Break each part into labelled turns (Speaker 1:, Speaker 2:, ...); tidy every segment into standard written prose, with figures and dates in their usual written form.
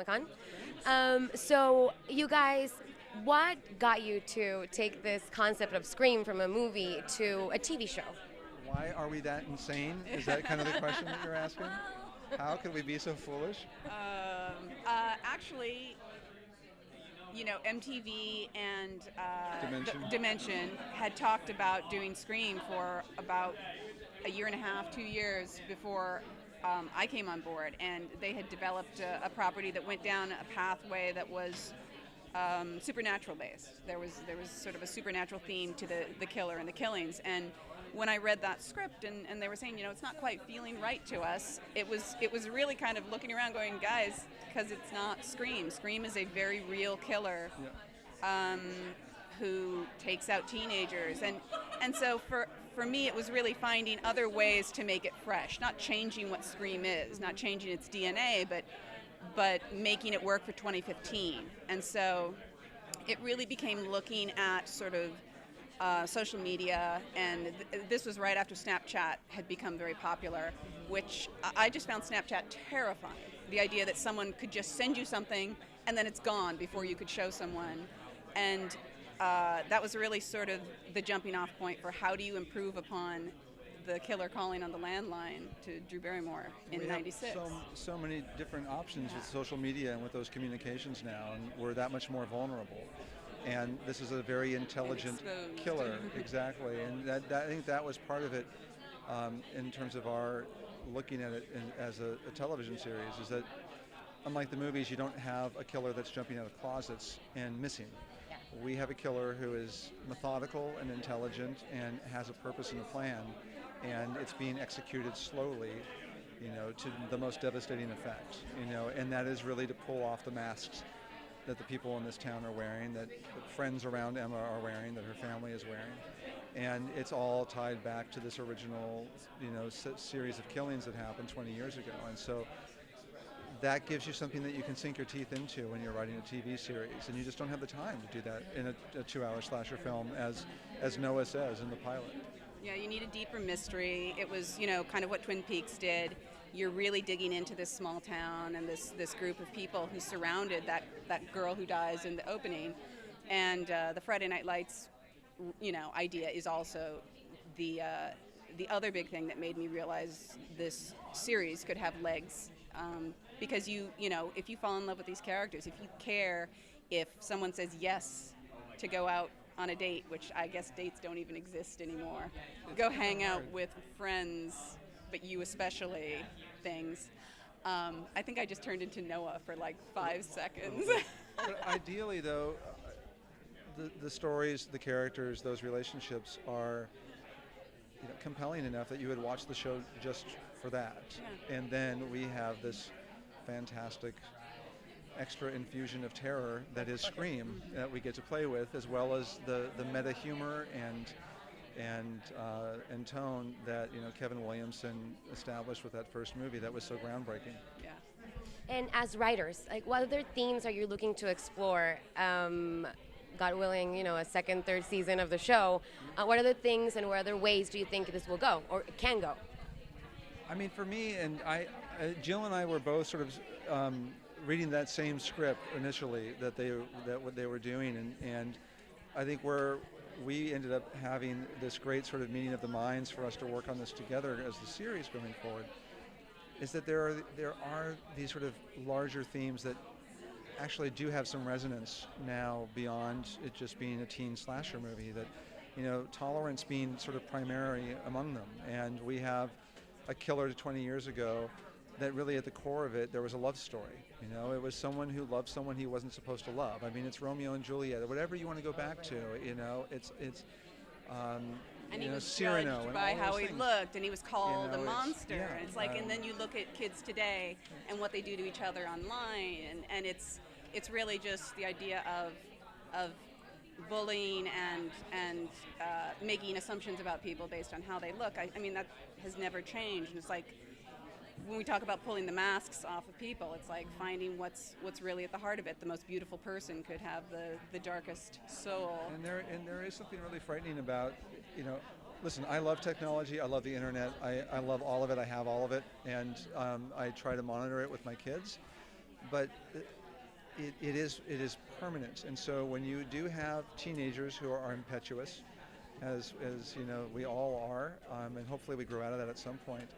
Speaker 1: Comic-Con. So you guys, what got you to take this concept of Scream from a movie to a TV show?
Speaker 2: Why are we that insane? Is that kind of the question that you're asking? How could we be so foolish?
Speaker 3: Actually, MTV and
Speaker 2: Dimension.
Speaker 3: Dimension had talked about doing Scream for about a year and a half, 2 years before I came on board, and they had developed a property that went down a pathway that was supernatural based. There was sort of a supernatural theme to the killer and the killings. And when I read that script and they were saying, it's not quite feeling right to us, it was really kind of looking around going, guys, because it's not Scream. Scream is a very real killer.
Speaker 2: Yeah.
Speaker 3: Who takes out teenagers, and so for me it was really finding other ways to make it fresh, not changing what Scream is, not changing its DNA, but making it work for 2015. And so it really became looking at sort of social media, and this was right after Snapchat had become very popular, which I just found Snapchat terrifying. The idea that someone could just send you something and then it's gone before you could show someone. And that was really sort of the jumping off point for how do you improve upon the killer calling on the landline to Drew Barrymore in '96.
Speaker 2: So many different options with social media and with those communications now, and we're that much more vulnerable. And this is a very intelligent killer, exactly. And I think that was part of it in terms of our looking at it as a television series, is that unlike the movies, you don't have a killer that's jumping out of closets and missing. We have a killer who is methodical and intelligent and has a purpose and a plan, and it's being executed slowly, to the most devastating effect, and that is really to pull off the masks that the people in this town are wearing, that friends around Emma are wearing, that her family is wearing. And it's all tied back to this original, series of killings that happened 20 years ago. And so that gives you something that you can sink your teeth into when you're writing a TV series, and you just don't have the time to do that in a 2-hour slasher film, as Noah says in the pilot.
Speaker 3: Yeah, you need a deeper mystery. It was, kind of what Twin Peaks did. You're really digging into this small town and this group of people who surrounded that girl who dies in the opening. And the Friday Night Lights, idea is also the other big thing that made me realize this series could have legs. Because if you fall in love with these characters, if you care, if someone says yes to go out on a date, which I guess dates don't even exist anymore, go hang out with friends, but you especially, things. I think I just turned into Noah for like 5 seconds.
Speaker 2: But ideally, though, the stories, the characters, those relationships are compelling enough that you would watch the show just for that.
Speaker 3: Yeah.
Speaker 2: And then we have this fantastic extra infusion of terror that is Scream that we get to play with, as well as the meta humor and tone that Kevin Williamson established with that first movie that was so groundbreaking.
Speaker 3: Yeah.
Speaker 1: And as writers, like, what other themes are you looking to explore? God willing, a second, third season of the show. What other things and what other ways do you think this will go or can go?
Speaker 2: I mean, for me, and Jill and I were both sort of reading that same script initially that what they were doing, and I think we ended up having this great sort of meeting of the minds for us to work on this together as the series going forward, is that there are these sort of larger themes that actually do have some resonance now beyond it just being a teen slasher movie, that tolerance being sort of primary among them. And we have a killer 20 years ago that really at the core of it there was a love story. It was someone who loved someone he wasn't supposed to love. I mean, it's Romeo and Juliet, or whatever you want to go back to. It's
Speaker 3: and he was
Speaker 2: Cyrano
Speaker 3: judged by how he looked, and he was called a monster.
Speaker 2: Yeah,
Speaker 3: and it's like, and then you look at kids today and what they do to each other online, and it's really just the idea of bullying and making assumptions about people based on how they look. I mean, that has never changed. And it's like, when we talk about pulling the masks off of people, it's like finding what's really at the heart of it. The most beautiful person could have the darkest soul.
Speaker 2: And there is something really frightening about, listen, I love technology, I love the internet, I love all of it, I have all of it, and I try to monitor it with my kids. but it is permanent. And so when you do have teenagers who are impetuous, as you know we all are, and hopefully we grow out of that at some point,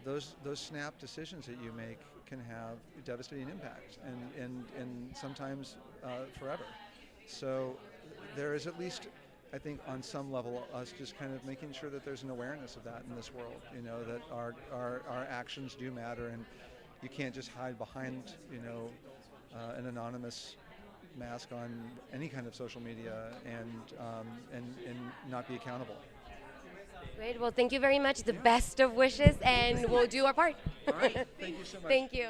Speaker 2: those snap decisions that you make can have devastating impact, and sometimes forever. So there is at least, I think, on some level, us just kind of making sure that there's an awareness of that in this world. You know, that our actions do matter, and you can't just hide behind, you know, an anonymous mask on any kind of social media and not be accountable.
Speaker 1: Great. Well, thank you very much. The best of wishes, and we'll do our part.
Speaker 2: All right. Thank you so much.
Speaker 1: Thank you.